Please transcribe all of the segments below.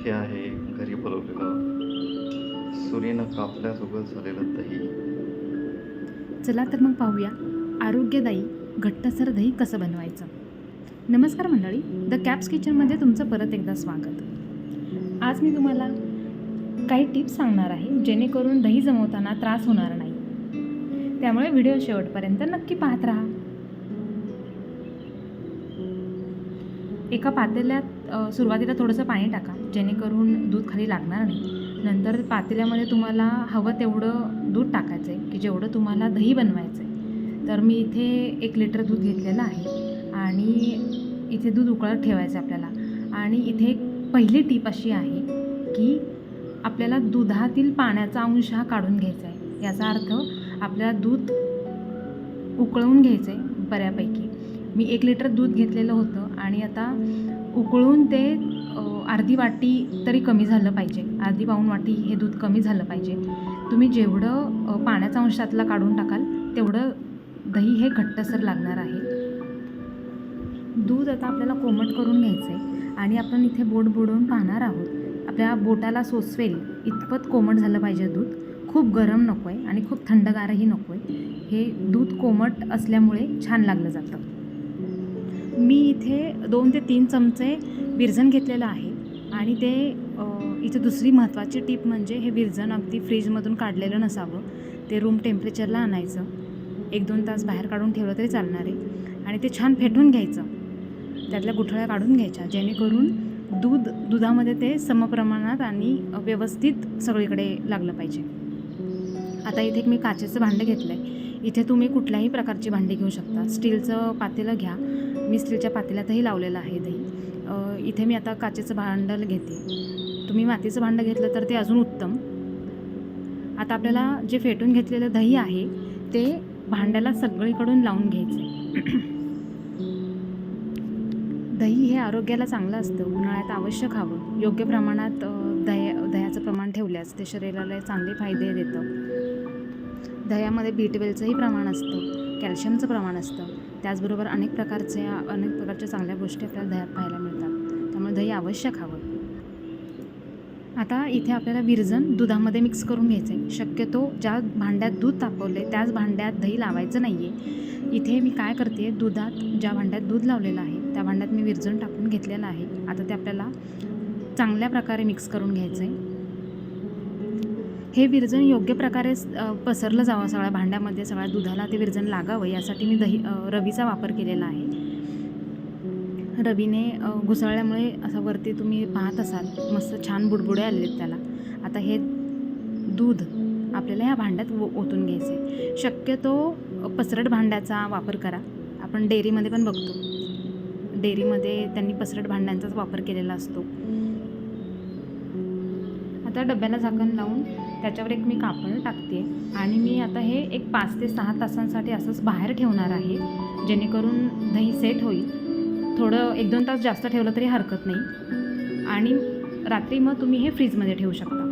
इथे आहे घरी बोलवलेलं सुरीनं कापल्यास उगत झालेलं दही. चला तर मग पाहूया आरोग्यदायी घट्टसर दही कसं बनवायचं. नमस्कार मंडळी, द कॅप्स किचनमध्ये तुमचं परत एकदा स्वागत. आज मी तुम्हाला काही टिप्स सांगणार आहे जेणेकरून दही जमवताना त्रास होणार नाही. त्यामुळे व्हिडिओ शेवटपर्यंत नक्की पाहत राहा. एका पातेल्यात सुरुवातीला थोडंसं पाणी टाका जेणेकरून दूध खाली लागणार नाही. नंतर पातेल्यामध्ये तुम्हाला हवं तेवढं दूध टाकायचं आहे की जेवढं तुम्हाला दही बनवायचं आहे. तर मी इथे 1 लिटर दूध घेतलेलं आहे आणि इथे दूध उकळत ठेवायचं आपल्याला. आणि इथे एक पहिली टीप अशी आहे की आपल्याला दुधातील पाण्याचा अंश हा काढून घ्यायचा आहे. याचा अर्थ आपल्याला दूध उकळवून घ्यायचं आहे बऱ्यापैकी. मी 1 लिटर दूध घेतलेलं होतं आणि आता उकळून ते अर्धी वाटी तरी कमी झालं पाहिजे, अर्धी पाऊण वाटी हे दूध कमी झालं पाहिजे. तुम्ही जेवढं पाण्याचा अंश त्यातला काढून टाकाल तेवढं दही हे घट्टसर लागणार आहे. दूध आता आपल्याला कोमट करून घ्यायचं आहे आणि आपण इथे बोट बुडवून पाहणार आहोत. आपल्या बोटाला सोसवेल इतपत कोमट झालं पाहिजे दूध. खूप गरम नको आहे आणि खूप थंडगारही नको आहे. हे दूध कोमट असल्यामुळे छान लागलं जातं. मी इथे 2 ते 3 चमचे विरजण घेतलेलं आहे आणि ते इथे दुसरी महत्त्वाची टीप म्हणजे हे विरजण अगदी फ्रीजमधून काढलेलं नसावं. ते रूम टेम्परेचरला आणायचं, 1-2 तास बाहेर काढून ठेवलं तरी चालणार आहे आणि ते छान फेटून घ्यायचं, त्यातल्या गुठळ्या काढून घ्यायच्या जेणेकरून दुधामध्ये ते समप्रमाणात आणि व्यवस्थित सगळीकडे लागलं पाहिजे. आता इथे मी काचेचं भांडं घेतलं आहे. इथे तुम्ही कुठल्याही प्रकारची भांडी घेऊ शकता. स्टीलचं पातेलं घ्या. मी स्टीलच्या पातेल्यातही लावलेलं आहे दही. इथे मी आता काचेचं भांडं घेते. तुम्ही मातीचं भांडं घेतलं तर ते अजून उत्तम. आता आपल्याला जे फेटून घेतलेलं दही आहे ते भांड्याला सगळीकडून लावून घ्यायचं. दही हे आरोग्याला चांगलं असतं. उन्हाळ्यात अवश्य खावं. योग्य प्रमाणात दह्याचं प्रमाण ठेवल्यास ते शरीराला चांगले फायदे देतं. दह्यामध्ये B12चंही प्रमाण असतं, कॅल्शियमचं प्रमाण असतं. त्याचबरोबर अनेक प्रकारच्या चांगल्या गोष्टी आपल्याला दह्यात पाहायला मिळतात. त्यामुळे दही अवश्य खावं. आता इथे आपल्याला विरजण दुधामध्ये मिक्स करून घ्यायचं आहे. शक्यतो ज्या भांड्यात दूध तापवले त्याच भांड्यात दही लावायचं नाही आहे. इथे मी काय करते, ज्या भांड्यात दूध लावलेलं आहे त्या भांड्यात मी विरजण टाकून घेतलेलं आहे. आता ते आपल्याला चांगल्या प्रकारे मिक्स करून घ्यायचं आहे. हे विरजण योग्य प्रकारे पसरलं जावं सगळ्या भांड्यामध्ये, सगळ्या दुधाला ते विरजण लागावं यासाठी मी रवीचा वापर केलेला आहे. रवीने घुसळल्यामुळे असं वरती तुम्ही पाहत असाल मस्त छान बुडबुडे आलेत त्याला. आता हे दूध आपल्याला ह्या भांड्यात ओतून घ्यायचं आहे. शक्यतो पसरट भांड्याचा वापर करा. आपण डेअरीमध्ये पण बघतो, डेअरीमध्ये त्यांनी पसरट भांड्यांचाच वापर केलेला असतो. आता डब्याला झाकण लावून त्याच्यावर एक मी कापड टाकते आणि मी आता हे एक 5 ते 6 तासांसाठी असंच बाहेर ठेवणार आहे जेणेकरून दही सेट होईल. थोडं 1-2 तास जास्त ठेवलं तरी हरकत नाही. आणि रात्री मग तुम्ही हे फ्रीजमध्ये ठेवू शकता.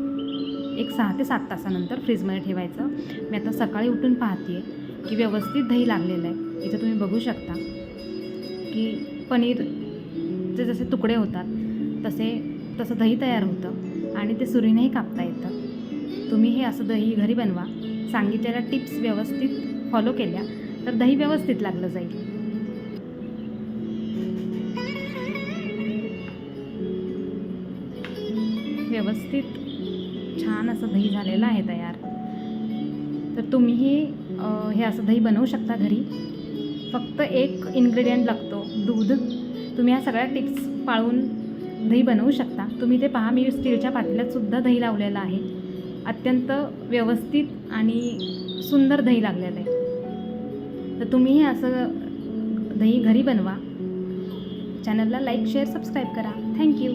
एक 6 ते 7 तासानंतर फ्रीजमध्ये ठेवायचं. मी आता सकाळी उठून पाहते की व्यवस्थित दही लागलेलं आहे. इथं तुम्ही बघू शकता की पनीरचे जसे तुकडे होतात तसं दही तयार होतं आणि ते सुरीनेही कापता येतं. तुम्ही हे असं दही घरी बनवा. सांगितलेल्या टिप्स व्यवस्थित फॉलो केल्या तर दही व्यवस्थित लागलं जाईल. व्यवस्थित छान असं दही झालेलं आहे तयार. तर तुम्हीही हे असं दही बनवू शकता घरी. फक्त एक इन्ग्रेडियंट लागतो, दूध. तुम्ही ह्या सगळ्या टिप्स पाळून दही बनवू शकता. तुम्ही ते पहा, मी स्टीलच्या पातेल्यातसुद्धा दही लावलेलं आहे. अत्यंत व्यवस्थित आणि सुंदर दही लागलेलं आहे. तर तुम्हीही असं दही घरी बनवा. चॅनलला लाईक, शेअर, सबस्क्राईब करा. थँक्यू.